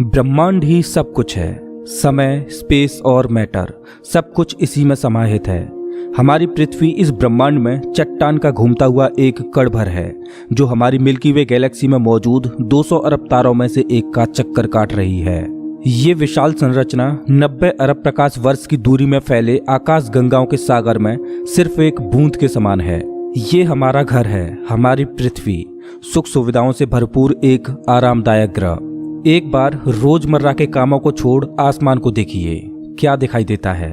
ब्रह्मांड ही सब कुछ है। समय, स्पेस और मैटर सब कुछ इसी में समाहित है। हमारी पृथ्वी इस ब्रह्मांड में चट्टान का घूमता हुआ एक कण भर है, जो हमारी मिल्की वे गैलेक्सी में मौजूद 200 अरब तारों में से एक का चक्कर काट रही है। ये विशाल संरचना 90 अरब प्रकाश वर्ष की दूरी में फैले आकाश गंगाओं के सागर में सिर्फ एक बूंद के समान है। ये हमारा घर है, हमारी पृथ्वी, सुख सुविधाओं से भरपूर एक आरामदायक ग्रह। एक बार रोजमर्रा के कामों को छोड़ आसमान को देखिए, क्या दिखाई देता है।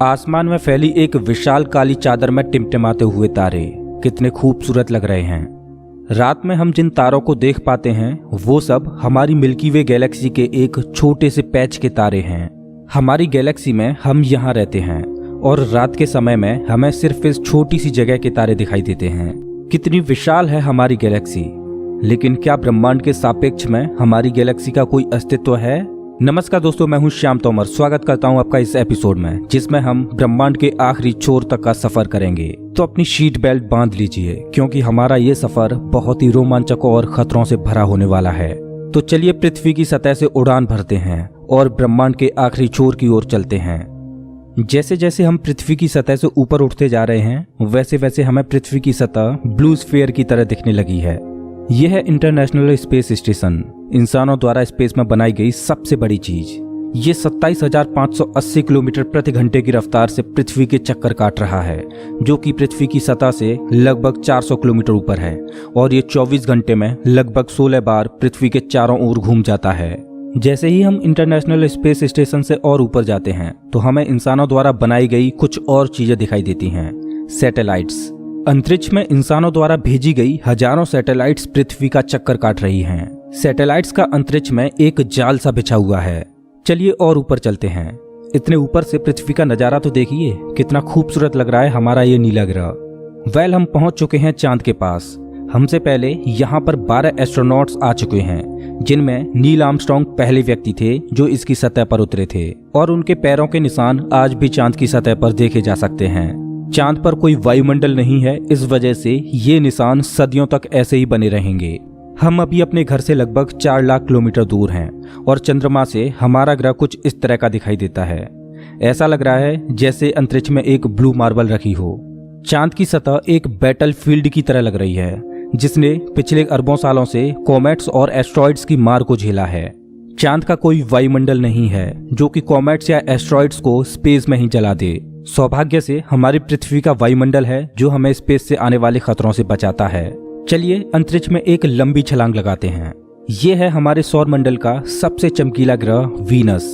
आसमान में फैली एक विशाल काली चादर में टिमटिमाते हुए तारे कितने खूबसूरत लग रहे हैं। रात में हम जिन तारों को देख पाते हैं वो सब हमारी मिल्की वे गैलेक्सी के एक छोटे से पैच के तारे हैं। हमारी गैलेक्सी में हम यहाँ रहते हैं और रात के समय में हमें सिर्फ इस छोटी सी जगह के तारे दिखाई देते हैं। कितनी विशाल है हमारी गैलेक्सी, लेकिन क्या ब्रह्मांड के सापेक्ष में हमारी गैलेक्सी का कोई अस्तित्व है? नमस्कार दोस्तों, मैं हूं श्याम तोमर। स्वागत करता हूं आपका इस एपिसोड में, जिसमें हम ब्रह्मांड के आखिरी छोर तक का सफर करेंगे। तो अपनी सीट बेल्ट बांध लीजिए, क्योंकि हमारा ये सफर बहुत ही रोमांचक और खतरों से भरा होने वाला है। तो चलिए पृथ्वी की सतह से उड़ान भरते हैं और ब्रह्मांड के आखिरी छोर की ओर चलते हैं। जैसे जैसे हम पृथ्वी की सतह से ऊपर उठते जा रहे हैं, वैसे वैसे हमें पृथ्वी की सतह ब्लू स्फीयर की तरह दिखने लगी है। यह है इंटरनेशनल स्पेस स्टेशन, इंसानों द्वारा स्पेस में बनाई गई सबसे बड़ी चीज। ये 27,580 किलोमीटर प्रति घंटे की रफ्तार से पृथ्वी के चक्कर काट रहा है, जो कि पृथ्वी की सतह से लगभग 400 किलोमीटर ऊपर है। और ये 24 घंटे में लगभग 16 बार पृथ्वी के चारों ओर घूम जाता है। जैसे ही हम इंटरनेशनल स्पेस स्टेशन से और ऊपर जाते हैं, तो हमें इंसानों द्वारा बनाई गई कुछ और चीजें दिखाई देती हैं। सैटेलाइट्स। अंतरिक्ष में इंसानों द्वारा भेजी गई हजारों सैटेलाइट्स पृथ्वी का चक्कर काट रही हैं। सैटेलाइट्स का अंतरिक्ष में एक जाल सा बिछा हुआ है। चलिए और ऊपर चलते हैं। इतने ऊपर से पृथ्वी का नजारा तो देखिए, कितना खूबसूरत लग रहा है हमारा ये नीला ग्रह। हम पहुंच चुके हैं चांद के पास। हमसे पहले यहाँ पर 12 एस्ट्रोनॉट्स आ चुके हैं, जिनमें नील आर्मस्ट्रांग पहले व्यक्ति थे जो इसकी सतह पर उतरे थे, और उनके पैरों के निशान आज भी चांद की सतह पर देखे जा सकते हैं। चांद पर कोई वायुमंडल नहीं है, इस वजह से ये निशान सदियों तक ऐसे ही बने रहेंगे। हम अभी अपने घर से लगभग 4 लाख किलोमीटर दूर हैं और चंद्रमा से हमारा ग्रह कुछ इस तरह का दिखाई देता है। ऐसा लग रहा है जैसे अंतरिक्ष में एक ब्लू मार्बल रखी हो। चांद की सतह एक बैटल फील्ड की तरह लग रही है, जिसने पिछले अरबों सालों से कॉमेट्स और एस्ट्रॉइड्स की मार को झेला है। चांद का कोई वायुमंडल नहीं है जो कि कॉमेट्स या एस्ट्रॉइड्स को स्पेस में ही जला दे। सौभाग्य से हमारी पृथ्वी का वायुमंडल है जो हमें स्पेस से आने वाले खतरों से बचाता है। चलिए अंतरिक्ष में एक लंबी छलांग लगाते हैं। ये है हमारे सौर मंडल का सबसे चमकीला ग्रह वीनस।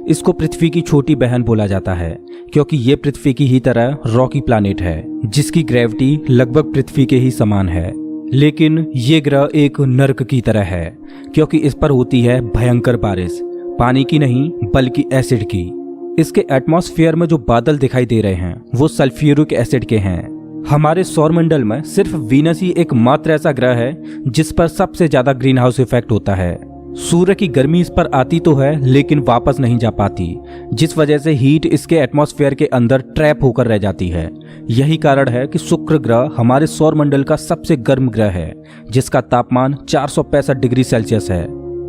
इसको पृथ्वी की छोटी बहन बोला जाता है, क्योंकि ये पृथ्वी की ही तरह रॉकी प्लैनेट है, जिसकी ग्रेविटी लगभग पृथ्वी के ही समान है। लेकिन ये ग्रह एक नर्क की तरह है, क्योंकि इस पर होती है भयंकर बारिश, पानी की नहीं बल्कि एसिड की। इसके एटमॉस्फेयर में जो बादल दिखाई दे रहे हैं वो सल्फ्यूरिक एसिड के हैं। हमारे सौरमंडल में सिर्फ वीनस ही एकमात्र ऐसा ग्रह है जिस पर सबसे ज्यादा ग्रीन हाउस इफेक्ट होता है। सूर्य की गर्मी इस पर आती तो है, लेकिन वापस नहीं जा पाती, जिस वजह से हीट इसके एटमॉस्फेयर के अंदर ट्रैप होकर रह जाती है। यही कारण है कि शुक्र ग्रह हमारे सौरमंडल का सबसे गर्म ग्रह है, जिसका तापमान 465 डिग्री सेल्सियस है।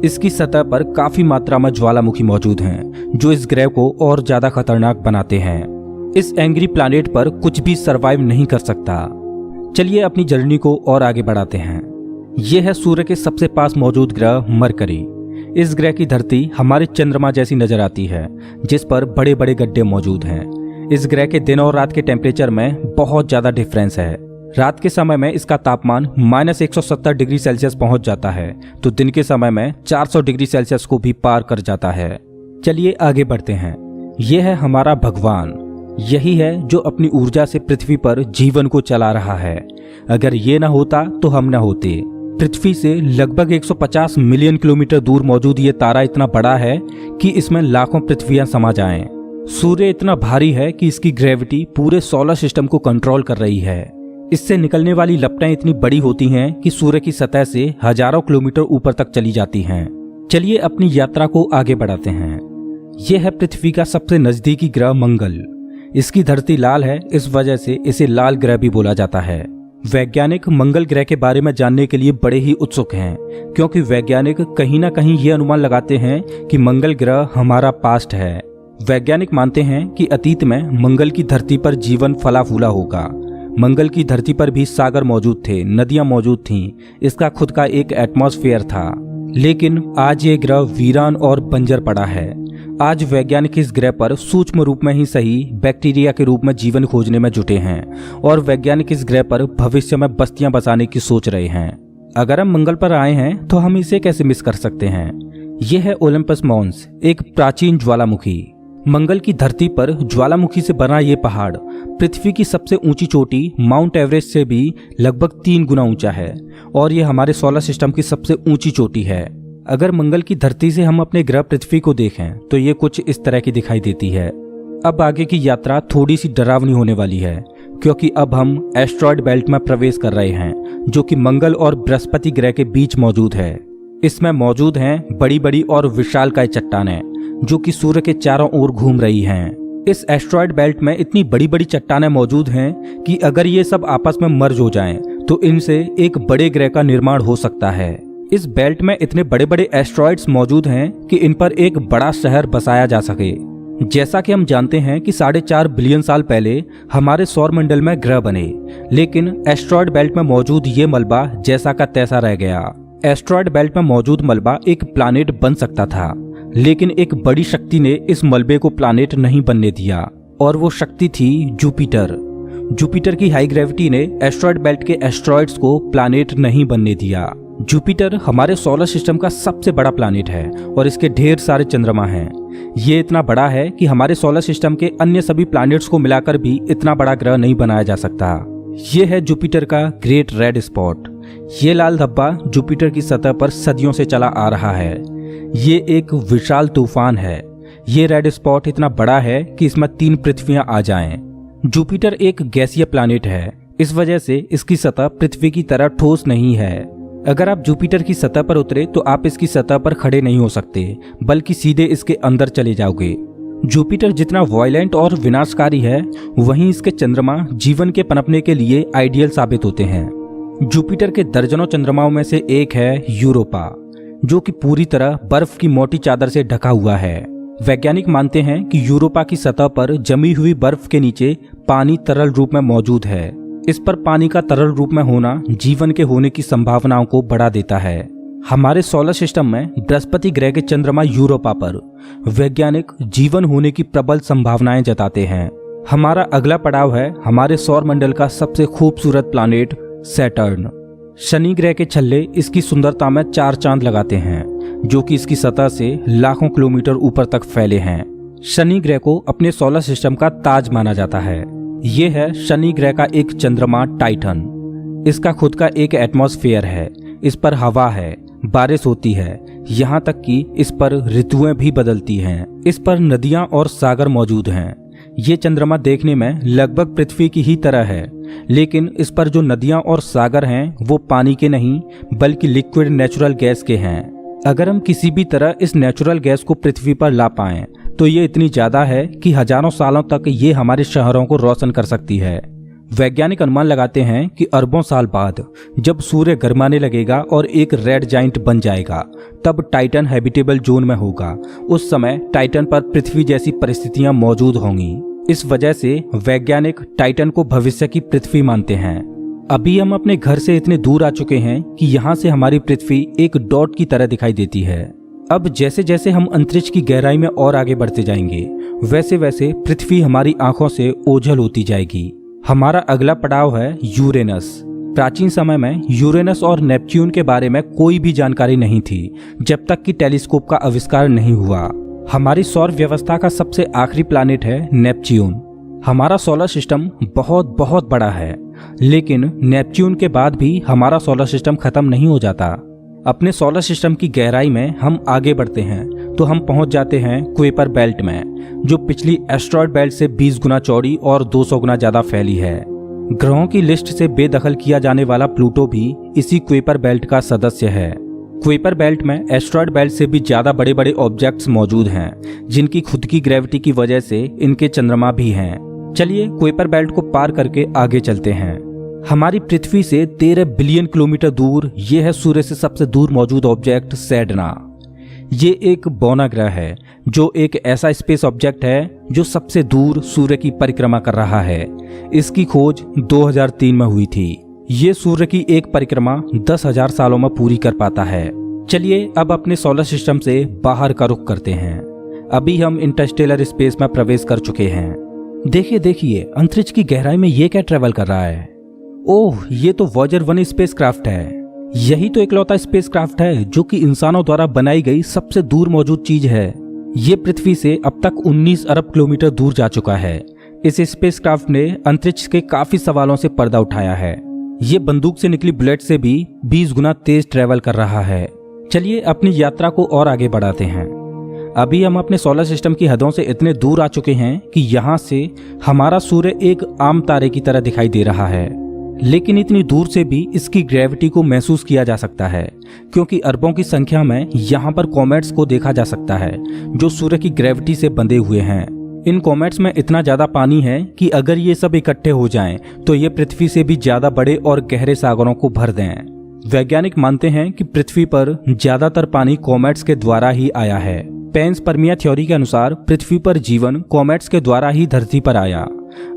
इसकी सतह पर काफी मात्रा में ज्वालामुखी मौजूद हैं, जो इस ग्रह को और ज्यादा खतरनाक बनाते हैं। इस एंग्री प्लैनेट पर कुछ भी सरवाइव नहीं कर सकता। चलिए अपनी जर्नी को और आगे बढ़ाते हैं। यह है सूर्य के सबसे पास मौजूद ग्रह मरकरी। इस ग्रह की धरती हमारे चंद्रमा जैसी नजर आती है, जिस पर बड़े बड़े गड्ढे मौजूद हैं। इस ग्रह के दिन और रात के टेम्परेचर में बहुत ज्यादा डिफरेंस है। रात के समय में इसका तापमान -170 डिग्री सेल्सियस पहुंच जाता है, तो दिन के समय में 400 डिग्री सेल्सियस को भी पार कर जाता है। चलिए आगे बढ़ते हैं। यह है हमारा भगवान। यही है जो अपनी ऊर्जा से पृथ्वी पर जीवन को चला रहा है। अगर ये ना होता तो हम ना होते। पृथ्वी से लगभग 150 मिलियन किलोमीटर दूर मौजूद ये तारा इतना बड़ा है कि इसमें लाखों पृथ्वियां समा जाएं। सूर्य इतना भारी है कि इसकी ग्रेविटी पूरे सोलर सिस्टम को कंट्रोल कर रही है। इससे निकलने वाली लपटें इतनी बड़ी होती हैं कि सूर्य की सतह से हजारों किलोमीटर ऊपर तक चली जाती हैं। चलिए अपनी यात्रा को आगे बढ़ाते हैं। यह है पृथ्वी का सबसे नजदीकी ग्रह मंगल। इसकी धरती लाल है, इस वजह से इसे लाल ग्रह भी बोला जाता है। वैज्ञानिक मंगल ग्रह के बारे में जानने के लिए बड़े ही उत्सुक हैं, क्योंकि वैज्ञानिक कहीं ना कहीं ये अनुमान लगाते हैं कि मंगल ग्रह हमारा पास्ट है। वैज्ञानिक मानते हैं कि अतीत में मंगल की धरती पर जीवन फला फूला होगा। मंगल की धरती पर भी सागर मौजूद थे, नदियां मौजूद थीं, इसका खुद का एक एटमॉस्फेयर था। लेकिन आज ये ग्रह वीरान और बंजर पड़ा है। आज वैज्ञानिक इस ग्रह पर सूक्ष्म रूप में ही सही बैक्टीरिया के रूप में जीवन खोजने में जुटे हैं और वैज्ञानिक इस ग्रह पर भविष्य में बस्तियां बसाने की सोच रहे हैं। अगर हम मंगल पर आए हैं तो हम इसे कैसे मिस कर सकते हैं। यह है ओलंपस मॉन्स, एक प्राचीन ज्वालामुखी। मंगल की धरती पर ज्वालामुखी से बना ये पहाड़ पृथ्वी की सबसे ऊंची चोटी माउंट एवरेस्ट से भी लगभग 3 गुना ऊंचा है और ये हमारे सोलर सिस्टम की सबसे ऊंची चोटी है। अगर मंगल की धरती से हम अपने ग्रह पृथ्वी को देखें तो ये कुछ इस तरह की दिखाई देती है। अब आगे की यात्रा थोड़ी सी डरावनी होने वाली है, क्योंकि अब हम एस्ट्रॉयड बेल्ट में प्रवेश कर रहे हैं, जो कि मंगल और बृहस्पति ग्रह के बीच मौजूद है। इसमें मौजूद हैं बड़ी बड़ी और विशालकाय चट्टानें, जो कि सूर्य के चारों ओर घूम रही हैं। इस एस्ट्रॉयड बेल्ट में इतनी बड़ी बड़ी चट्टानें मौजूद हैं कि अगर ये सब आपस में मर्ज हो जाएं, तो इनसे एक बड़े ग्रह का निर्माण हो सकता है। इस बेल्ट में इतने बड़े बड़े एस्ट्रॉयड्स मौजूद हैं कि इन पर एक बड़ा शहर बसाया जा सके। जैसा कि हम जानते हैं कि 4.5 बिलियन साल पहले हमारे सौर मंडल में ग्रह बने, लेकिन एस्ट्रॉयड बेल्ट में मौजूद ये मलबा जैसा का तैसा रह गया। एस्ट्रॉयड बेल्ट में मौजूद मलबा एक प्लैनेट बन सकता था, लेकिन एक बड़ी शक्ति ने इस मलबे को प्लैनेट नहीं बनने दिया, और वो शक्ति थी जुपिटर। जुपिटर की हाई ग्रेविटी ने एस्ट्रॉयड बेल्ट के एस्ट्रॉयड्स को प्लैनेट नहीं बनने दिया। जुपिटर हमारे सोलर सिस्टम का सबसे बड़ा प्लैनेट है और इसके ढेर सारे चंद्रमा हैं। ये इतना बड़ा है कि हमारे सोलर सिस्टम के अन्य सभी प्लैनेट्स को मिलाकर भी इतना बड़ा ग्रह नहीं बनाया जा सकता। ये है जुपिटर का ग्रेट रेड स्पॉट। ये लाल धब्बा जुपिटर की सतह पर सदियों से चला आ रहा है। ये एक विशाल तूफान है। ये रेड स्पॉट इतना बड़ा है कि इसमें 3 पृथ्वियां आ जाएं। जुपिटर एक गैसीय प्लैनेट है, इस वजह से इसकी सतह पृथ्वी की तरह ठोस नहीं है। अगर आप जुपिटर की सतह पर उतरे तो आप इसकी सतह पर खड़े नहीं हो सकते, बल्कि सीधे इसके अंदर चले जाओगे। जुपिटर जितना वायलेंट और विनाशकारी है, वहीं इसके चंद्रमा जीवन के पनपने के लिए आइडियल साबित होते हैं। जुपिटर के दर्जनों चंद्रमाओं में से एक है यूरोपा, जो कि पूरी तरह बर्फ की मोटी चादर से ढका हुआ है। वैज्ञानिक मानते हैं कि यूरोपा की सतह पर जमी हुई बर्फ के नीचे पानी तरल रूप में मौजूद है। इस पर पानी का तरल रूप में होना जीवन के होने की संभावनाओं को बढ़ा देता है। हमारे सोलर सिस्टम में बृहस्पति ग्रह के चंद्रमा यूरोपा पर वैज्ञानिक जीवन होने की प्रबल संभावनाएं जताते हैं। हमारा अगला पड़ाव है हमारे सौर मंडल का सबसे खूबसूरत प्लैनेट सैटर्न। शनि ग्रह के छल्ले इसकी सुंदरता में 4 चांद लगाते हैं, जो कि इसकी सतह से लाखों किलोमीटर ऊपर तक फैले हैं। शनि ग्रह को अपने सोलर सिस्टम का ताज माना जाता है। ये है शनि ग्रह का एक चंद्रमा टाइटन। इसका खुद का एक एटमॉस्फेयर है, इस पर हवा है, बारिश होती है, यहाँ तक कि इस पर ऋतुएं भी बदलती हैं। इस पर नदियाँ और सागर मौजूद हैं। ये चंद्रमा देखने में लगभग पृथ्वी की ही तरह है, लेकिन इस पर जो नदियाँ और सागर हैं वो पानी के नहीं बल्कि लिक्विड नेचुरल गैस के हैं। अगर हम किसी भी तरह इस नेचुरल गैस को पृथ्वी पर ला पाएं तो ये इतनी ज्यादा है कि हजारों सालों तक ये हमारे शहरों को रोशन कर सकती है। वैज्ञानिक अनुमान लगाते हैं कि अरबों साल बाद जब सूर्य गर्माने लगेगा और एक रेड जाइंट बन जाएगा, तब टाइटन हैबिटेबल जोन में होगा। उस समय टाइटन पर पृथ्वी जैसी परिस्थितियां मौजूद होंगी। इस वजह से वैज्ञानिक टाइटन को भविष्य की पृथ्वी मानते हैं। अभी हम अपने घर से इतने दूर आ चुके हैं कि यहाँ से हमारी पृथ्वी एक डॉट की तरह दिखाई देती है। अब जैसे जैसे हम अंतरिक्ष की गहराई में और आगे बढ़ते जाएंगे, वैसे वैसे पृथ्वी हमारी आंखों से ओझल होती जाएगी। हमारा अगला पड़ाव है यूरेनस। प्राचीन समय में यूरेनस और नेपच्यून के बारे में कोई भी जानकारी नहीं थी, जब तक कि टेलीस्कोप का आविष्कार नहीं हुआ। हमारी सौर व्यवस्था का सबसे आखिरी प्लैनेट है नेपच्यून। हमारा सोलर सिस्टम बहुत बहुत बड़ा है, लेकिन नेपच्यून के बाद भी हमारा सोलर सिस्टम खत्म नहीं हो जाता। अपने सोलर सिस्टम की गहराई में हम आगे बढ़ते हैं तो हम पहुंच जाते हैं कुइपर बेल्ट में, जो पिछली एस्ट्रॉयड बेल्ट से 20 गुना चौड़ी और 200 गुना ज्यादा फैली है। ग्रहों की लिस्ट से बेदखल किया जाने वाला प्लूटो भी इसी कुइपर बेल्ट का सदस्य है। कुइपर बेल्ट में एस्ट्रॉयड बेल्ट से भी ज्यादा बड़े बड़े ऑब्जेक्ट्स मौजूद हैं, जिनकी खुद की ग्रेविटी की वजह से इनके चंद्रमा भी हैं। चलिए कुइपर बेल्ट को पार करके आगे चलते हैं। हमारी पृथ्वी से 13 बिलियन किलोमीटर दूर ये है सूर्य से सबसे दूर मौजूद ऑब्जेक्ट सेडना। ये एक बौना ग्रह है जो एक ऐसा स्पेस ऑब्जेक्ट है जो सबसे दूर सूर्य की परिक्रमा कर रहा है। इसकी खोज 2003 में हुई थी। ये सूर्य की एक परिक्रमा 10,000 सालों में पूरी कर पाता है। चलिए अब अपने सोलर सिस्टम से बाहर का रुख करते हैं। अभी हम इंटरस्टेलर स्पेस में प्रवेश कर चुके हैं। देखिए अंतरिक्ष की गहराई में ये क्या ट्रेवल कर रहा है। ओह, ये तो वॉयेजर 1 स्पेसक्राफ्ट है। यही तो इकलौता स्पेसक्राफ्ट है जो कि इंसानों द्वारा बनाई गई सबसे दूर मौजूद चीज है। ये पृथ्वी से अब तक 19 अरब किलोमीटर दूर जा चुका है। इस स्पेसक्राफ्ट ने अंतरिक्ष के काफी सवालों से पर्दा उठाया है। ये बंदूक से निकली बुलेट से भी 20 गुना तेज ट्रेवल कर रहा है। चलिए अपनी यात्रा को और आगे बढ़ाते हैं। अभी हम अपने सोलर सिस्टम की हदों से इतने दूर आ चुके हैं कि यहाँ से हमारा सूर्य एक आम तारे की तरह दिखाई दे रहा है, लेकिन इतनी दूर से भी इसकी ग्रेविटी को महसूस किया जा सकता है, क्योंकि अरबों की संख्या में यहाँ पर कॉमेट्स को देखा जा सकता है जो सूर्य की ग्रेविटी से बंधे हुए हैं। इन कॉमेट्स में इतना ज्यादा पानी है कि अगर ये सब इकट्ठे हो जाएं, तो ये पृथ्वी से भी ज्यादा बड़े और गहरे सागरों को भर दें। वैज्ञानिक मानते हैं कि पृथ्वी पर ज्यादातर पानी कॉमेट्स के द्वारा ही आया है। पेंसपर्मिया थ्योरी के अनुसार पृथ्वी पर जीवन कॉमेट्स के द्वारा ही धरती पर आया।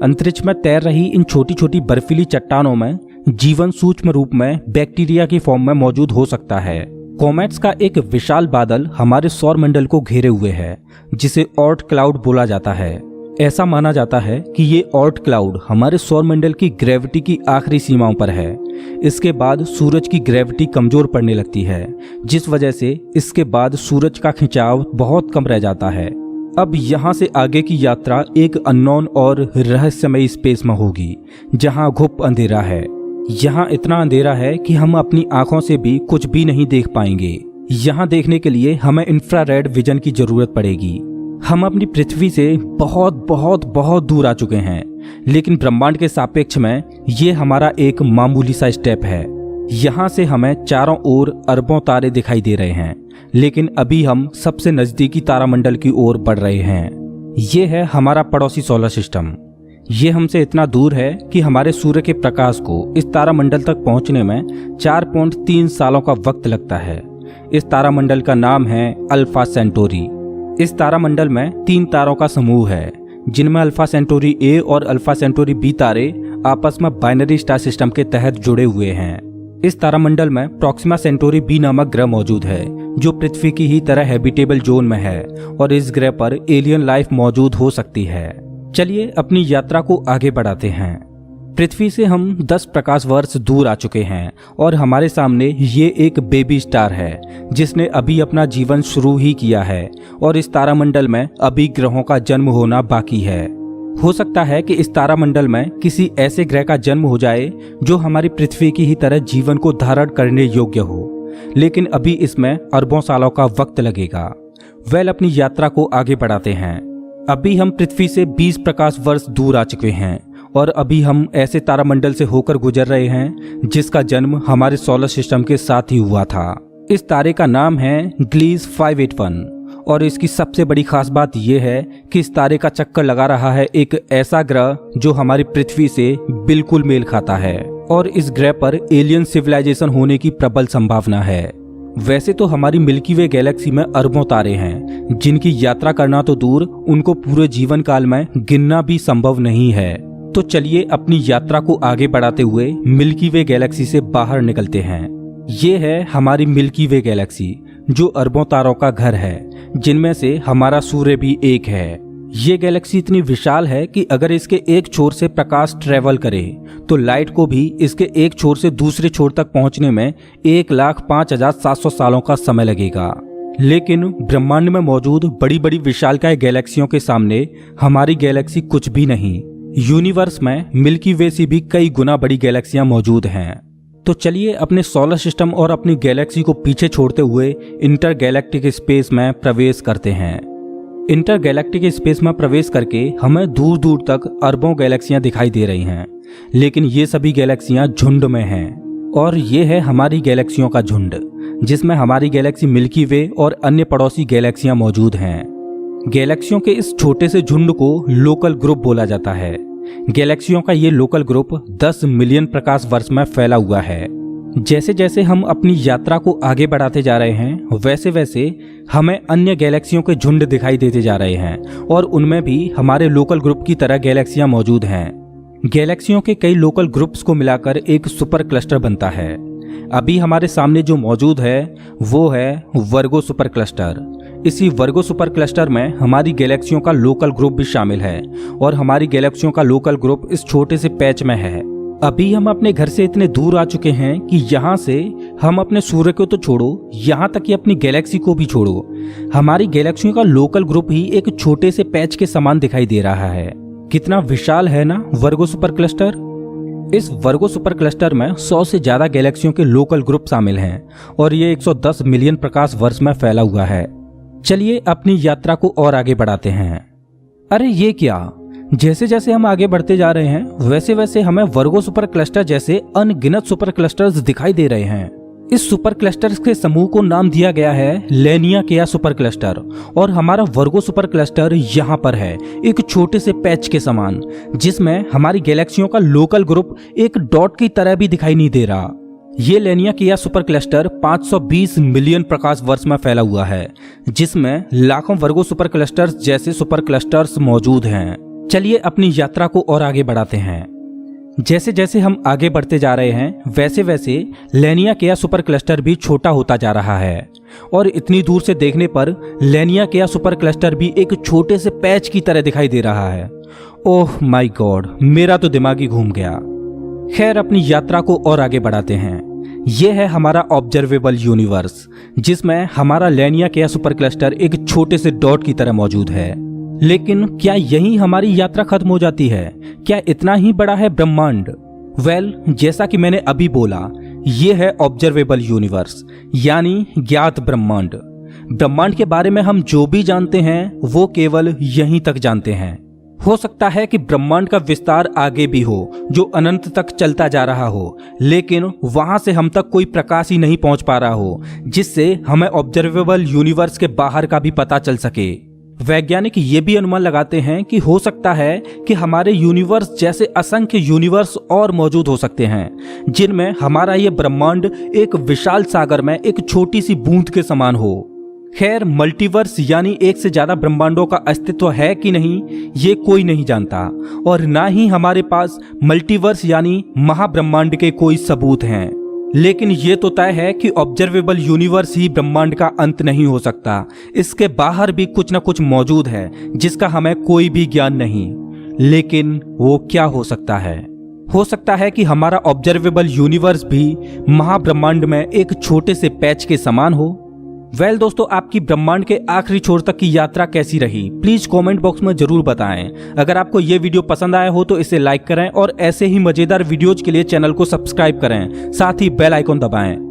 अंतरिक्ष में तैर रही इन छोटी छोटी बर्फीली चट्टानों में जीवन सूक्ष्म रूप में बैक्टीरिया की फॉर्म में मौजूद हो सकता है। कॉमेट्स का एक विशाल बादल हमारे सौर मंडल को घेरे हुए है, जिसे ऑर्ट क्लाउड बोला जाता है। ऐसा माना जाता है कि ये ऑर्ट क्लाउड हमारे सौर मंडल की ग्रेविटी की आखिरी सीमाओं पर है। इसके बाद सूरज की ग्रेविटी कमजोर पड़ने लगती है, जिस वजह से इसके बाद सूरज का खिंचाव बहुत कम रह जाता है। अब यहाँ से आगे की यात्रा एक अननोन और रहस्यमयी स्पेस में होगी, जहाँ घुप अंधेरा है। यहाँ इतना अंधेरा है कि हम अपनी आंखों से भी कुछ भी नहीं देख पाएंगे। यहाँ देखने के लिए हमें इंफ्रारेड विजन की जरूरत पड़ेगी। हम अपनी पृथ्वी से बहुत बहुत बहुत दूर आ चुके हैं, लेकिन ब्रह्मांड के सापेक्ष में ये हमारा एक मामूली सा स्टेप है। यहाँ से हमें चारों ओर अरबों तारे दिखाई दे रहे हैं, लेकिन अभी हम सबसे नजदीकी तारामंडल की ओर बढ़ रहे हैं। ये है हमारा पड़ोसी सोलर सिस्टम। ये हमसे इतना दूर है कि हमारे सूर्य के प्रकाश को इस तारामंडल तक पहुंचने में 4.3 सालों का वक्त लगता है। इस तारामंडल का नाम है अल्फा सेंटोरी। इस तारामंडल में 3 तारों का समूह है, जिनमें अल्फा सेंटोरी ए और अल्फा सेंटोरी बी तारे आपस में बाइनरी स्टार सिस्टम के तहत जुड़े हुए हैं। इस तारामंडल में प्रॉक्सिमा सेंटोरी बी नामक ग्रह मौजूद है, जो पृथ्वी की ही तरह हैबिटेबल जोन में है और इस ग्रह पर एलियन लाइफ मौजूद हो सकती है। चलिए अपनी यात्रा को आगे बढ़ाते हैं। पृथ्वी से हम 10 प्रकाश वर्ष दूर आ चुके हैं और हमारे सामने ये एक बेबी स्टार है, जिसने अभी अपना जीवन शुरू ही किया है और इस तारामंडल में अभी ग्रहों का जन्म होना बाकी है। हो सकता है कि इस तारामंडल में किसी ऐसे ग्रह का जन्म हो जाए जो हमारी पृथ्वी की ही तरह जीवन को धारण करने योग्य हो, लेकिन अभी इसमें अरबों सालों का वक्त लगेगा। अपनी यात्रा को आगे बढ़ाते हैं। अभी हम पृथ्वी से 20 प्रकाश वर्ष दूर आ चुके हैं और अभी हम ऐसे तारामंडल से होकर गुजर रहे हैं जिसका जन्म हमारे सोलर सिस्टम के साथ ही हुआ था। इस तारे का नाम है ग्लीस 581 और इसकी सबसे बड़ी खास बात यह है कि इस तारे का चक्कर लगा रहा है एक ऐसा ग्रह जो हमारी पृथ्वी से बिल्कुल मेल खाता है और इस ग्रह पर एलियन सिविलाइजेशन होने की प्रबल संभावना है। वैसे तो हमारी मिल्की वे गैलेक्सी में अरबों तारे हैं, जिनकी यात्रा करना तो दूर, उनको पूरे जीवन काल में गिनना भी संभव नहीं है। तो चलिए अपनी यात्रा को आगे बढ़ाते हुए मिल्की वे गैलेक्सी से बाहर निकलते हैं। ये है हमारी मिल्की वे गैलेक्सी, जो अरबों तारों का घर है, जिनमें से हमारा सूर्य भी एक है। ये गैलेक्सी इतनी विशाल है कि अगर इसके एक छोर से प्रकाश ट्रेवल करे तो लाइट को भी इसके एक छोर से दूसरे छोर तक पहुंचने में 1,05,700 सालों का समय लगेगा। लेकिन ब्रह्मांड में मौजूद बड़ी बड़ी विशालकाय गैलेक्सियों के सामने हमारी गैलेक्सी कुछ भी नहीं। यूनिवर्स में मिल्की वे से भी कई गुना बड़ी गैलेक्सियां मौजूद हैं। तो चलिए अपने सोलर सिस्टम और अपनी गैलेक्सी को पीछे छोड़ते हुए इंटर गैलेक्टिक स्पेस में प्रवेश करते हैं। इंटर गैलेक्टिक स्पेस में प्रवेश करके हमें दूर दूर तक अरबों गैलेक्सियां दिखाई दे रही हैं, लेकिन ये सभी गैलेक्सियां झुंड में हैं और ये है हमारी गैलेक्सियों का झुंड, जिसमें हमारी गैलेक्सी मिल्की वे और अन्य पड़ोसी गैलेक्सियां मौजूद हैं। गैलेक्सियों के इस छोटे से झुंड को लोकल ग्रुप बोला जाता है। गैलेक्सियों का ये लोकल ग्रुप 10 मिलियन प्रकाश वर्ष में फैला हुआ है। जैसे जैसे हम अपनी यात्रा को आगे बढ़ाते जा रहे हैं वैसे वैसे हमें अन्य गैलेक्सियों के झुंड दिखाई देते जा रहे हैं और उनमें भी हमारे लोकल ग्रुप की तरह गैलेक्सियां मौजूद हैं। गैलेक्सियों के कई लोकल ग्रुप्स को मिलाकर एक सुपर क्लस्टर बनता है। अभी हमारे सामने जो मौजूद है वो है वर्गो सुपर क्लस्टर। इसी वर्गो सुपर क्लस्टर में हमारी गैलेक्सियों का लोकल ग्रुप भी शामिल है और हमारी गैलेक्सियों का लोकल ग्रुप इस छोटे से पैच में है। अभी हम अपने घर से इतने दूर आ चुके हैं कि यहाँ से हम अपने सूर्य को तो छोड़ो, यहाँ तक कि अपनी गैलेक्सी को भी छोड़ो, हमारी गैलेक्सियों का लोकल ग्रुप ही एक छोटे से पैच के समान दिखाई दे रहा है। कितना विशाल है ना वर्गो सुपर क्लस्टर। इस वर्गो सुपर क्लस्टर में 100 से ज्यादा गैलेक्सियों के लोकल ग्रुप शामिल हैं और ये 110 मिलियन प्रकाश वर्ष में फैला हुआ है। चलिए अपनी यात्रा को और आगे बढ़ाते हैं। अरे ये क्या, जैसे जैसे हम आगे बढ़ते जा रहे हैं वैसे वैसे हमें वर्गो सुपर क्लस्टर जैसे अनगिनत सुपर क्लस्टर्स दिखाई दे रहे हैं। इस सुपर क्लस्टर्स के समूह को नाम दिया गया है लेनिया सुपर क्लस्टर और हमारा वर्गो सुपर क्लस्टर यहाँ पर है एक छोटे से पैच के समान, जिसमें हमारी गैलेक्सियों का लोकल ग्रुप एक डॉट की तरह भी दिखाई नहीं दे रहा। ये लेनिया सुपर क्लस्टर 520 मिलियन प्रकाश वर्ष में फैला हुआ है, जिसमें लाखों वर्गो सुपर क्लस्टर्स जैसे सुपर क्लस्टर्स मौजूद हैं। चलिए अपनी यात्रा को और आगे बढ़ाते हैं। जैसे जैसे हम आगे बढ़ते जा रहे हैं वैसे वैसे लेनिया सुपर क्लस्टर भी छोटा होता जा रहा है और इतनी दूर से देखने पर लेनिया सुपर क्लस्टर भी एक छोटे से पैच की तरह दिखाई दे रहा है। ओह माय गॉड, मेरा तो दिमाग ही घूम गया। खैर अपनी यात्रा को और आगे बढ़ाते हैं। यह है हमारा ऑब्जर्वेबल यूनिवर्स, जिसमें हमारा लेनिया सुपर क्लस्टर एक छोटे से डॉट की तरह मौजूद है। लेकिन क्या यहीं हमारी यात्रा खत्म हो जाती है? क्या इतना ही बड़ा है ब्रह्मांड? वेल, जैसा कि मैंने अभी बोला, ये है ऑब्जर्वेबल यूनिवर्स यानी ज्ञात ब्रह्मांड। ब्रह्मांड के बारे में हम जो भी जानते हैं वो केवल यहीं तक जानते हैं। हो सकता है कि ब्रह्मांड का विस्तार आगे भी हो जो अनंत तक चलता जा रहा हो, लेकिन वहां से हम तक कोई प्रकाश ही नहीं पहुंच पा रहा हो जिससे हमें ऑब्जर्वेबल यूनिवर्स के बाहर का भी पता चल सके। वैज्ञानिक ये भी अनुमान लगाते हैं कि हो सकता है कि हमारे यूनिवर्स जैसे असंख्य यूनिवर्स और मौजूद हो सकते हैं जिनमें हमारा ये ब्रह्मांड एक विशाल सागर में एक छोटी सी बूंद के समान हो। खैर, मल्टीवर्स यानी एक से ज्यादा ब्रह्मांडों का अस्तित्व है कि नहीं ये कोई नहीं जानता और ना ही हमारे पास मल्टीवर्स यानी महाब्रह्मांड के कोई सबूत हैं। लेकिन ये तो तय है कि ऑब्जर्वेबल यूनिवर्स ही ब्रह्मांड का अंत नहीं हो सकता। इसके बाहर भी कुछ न कुछ मौजूद है जिसका हमें कोई भी ज्ञान नहीं। लेकिन वो क्या हो सकता है? हो सकता है कि हमारा ऑब्जर्वेबल यूनिवर्स भी महाब्रह्मांड में एक छोटे से पैच के समान हो। वेल दोस्तों, आपकी ब्रह्मांड के आखिरी छोर तक की यात्रा कैसी रही प्लीज कमेंट बॉक्स में जरूर बताएं। अगर आपको ये वीडियो पसंद आया हो तो इसे लाइक करें और ऐसे ही मजेदार वीडियोज के लिए चैनल को सब्सक्राइब करें, साथ ही बेल आइकॉन दबाएं।